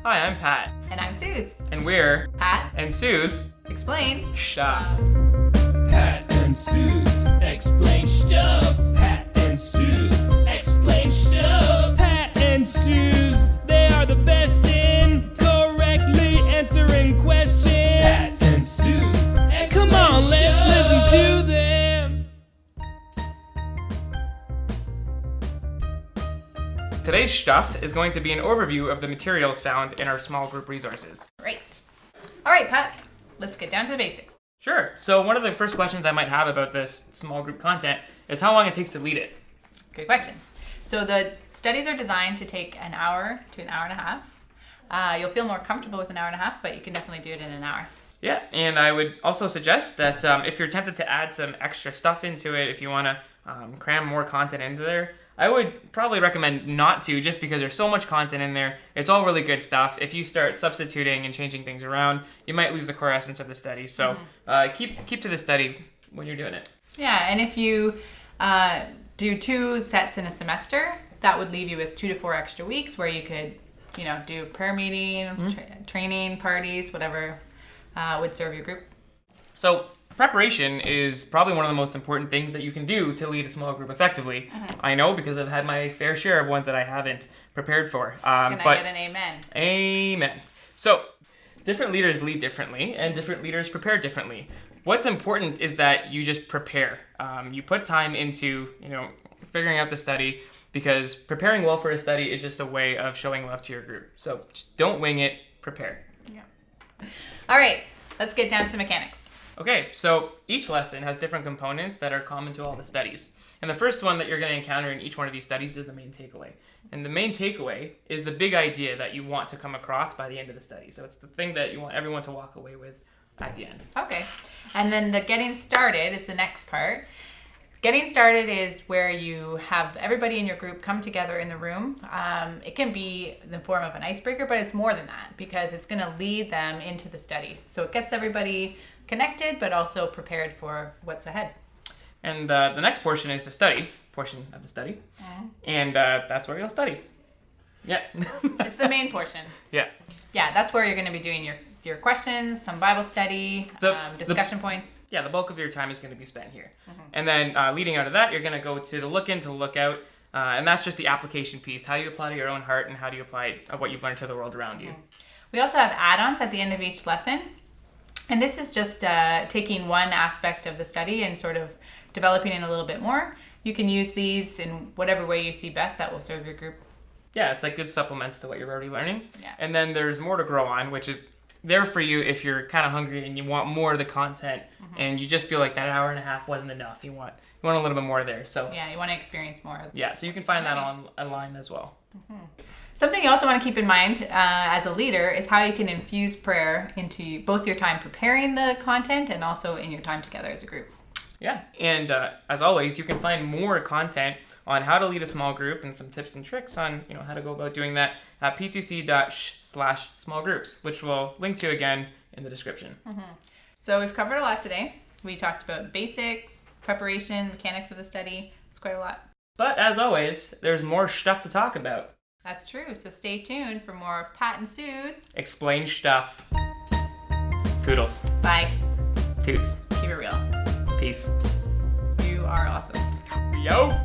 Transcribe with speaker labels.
Speaker 1: Hi, I'm Pat.
Speaker 2: And I'm Suze.
Speaker 1: And we're
Speaker 2: Pat
Speaker 1: and Suze
Speaker 2: Explain
Speaker 1: Stuff.
Speaker 3: Pat and Suze explain stuff. Pat and Suze explain stuff. Pat and Suze, they are the best in correctly answering questions. Pat and Suze explain Come on, let's listen to them.
Speaker 1: Today's stuff is going to be an overview of the materials found in our small group resources.
Speaker 2: Great. All right, Pat, let's get down to the basics.
Speaker 1: Sure. So one of the first questions I might have about this small group content is how long it takes to lead it.
Speaker 2: Good question. So the studies are designed to take an hour to an hour and a half. You'll feel more comfortable with an hour and a half, but you can definitely do it in an hour.
Speaker 1: Yeah, and I would also suggest that if you're tempted to add some extra stuff into it, if you want to cram more content into there, I would probably recommend not to, just because there's so much content in there. It's all really good stuff. If you start substituting and changing things around, you might lose the core essence of the study. So keep to the study when you're doing it.
Speaker 2: Yeah, and if you do 2 sets in a semester, that would leave you with 2 to 4 extra weeks where you could, do prayer meeting, training, parties, whatever would serve your group.
Speaker 1: So preparation is probably one of the most important things that you can do to lead a small group effectively. I know, because I've had my fair share of ones that I haven't prepared for.
Speaker 2: Can I get an amen?
Speaker 1: Amen. So different leaders lead differently, and different leaders prepare differently. What's important is that you just prepare. You put time into, figuring out the study, because preparing well for a study is just a way of showing love to your group. So just don't wing it, prepare.
Speaker 2: Yeah. All right, let's get down to the mechanics.
Speaker 1: Okay, so each lesson has different components that are common to all the studies. And the first one that you're going to encounter in each one of these studies is the main takeaway. And the main takeaway is the big idea that you want to come across by the end of the study. So it's the thing that you want everyone to walk away with at the end.
Speaker 2: Okay, and then the getting started is the next part. Getting started is where you have everybody in your group come together in the room. It can be in the form of an icebreaker, but it's more than that, because it's going to lead them into the study. So it gets everybody connected, but also prepared for what's ahead.
Speaker 1: And the next portion is the study portion of the study. And that's where you'll study. Yeah.
Speaker 2: It's the main portion.
Speaker 1: Yeah.
Speaker 2: Yeah, that's where you're going to be doing your questions, some Bible study, discussion points.
Speaker 1: Yeah, the bulk of your time is going to be spent here. And then leading out of that, you're going to go to the look in, to the look out. And that's just the application piece, how you apply to your own heart and how do you apply what you've learned to the world around you.
Speaker 2: We also have add-ons at the end of each lesson. And this is just taking one aspect of the study and sort of developing it a little bit more. You can use these in whatever way you see best that will serve your group.
Speaker 1: Yeah, it's like good supplements to what you're already learning.
Speaker 2: Yeah. And
Speaker 1: And then there's more to grow on, which is there for you if you're kind of hungry and you want more of the content and you just feel like that hour and a half wasn't enough. You want a little bit more there. So
Speaker 2: yeah, you want to experience more.
Speaker 1: Yeah, so you can find that online as well.
Speaker 2: Something you also want to keep in mind as a leader is how you can infuse prayer into both your time preparing the content and also in your time together as a group.
Speaker 1: Yeah, and as always, you can find more content on how to lead a small group and some tips and tricks on how to go about doing that at p2c.sh/smallgroups, which we'll link to again in the description.
Speaker 2: So we've covered a lot today. We talked about basics, preparation, mechanics of the study. It's quite a lot.
Speaker 1: But as always, there's more stuff to talk about.
Speaker 2: That's true. So stay tuned for more of Pat and Suze.
Speaker 1: Explain stuff. Toodles.
Speaker 2: Bye.
Speaker 1: Toots.
Speaker 2: Keep it real.
Speaker 1: Peace.
Speaker 2: You are awesome.
Speaker 1: Yo!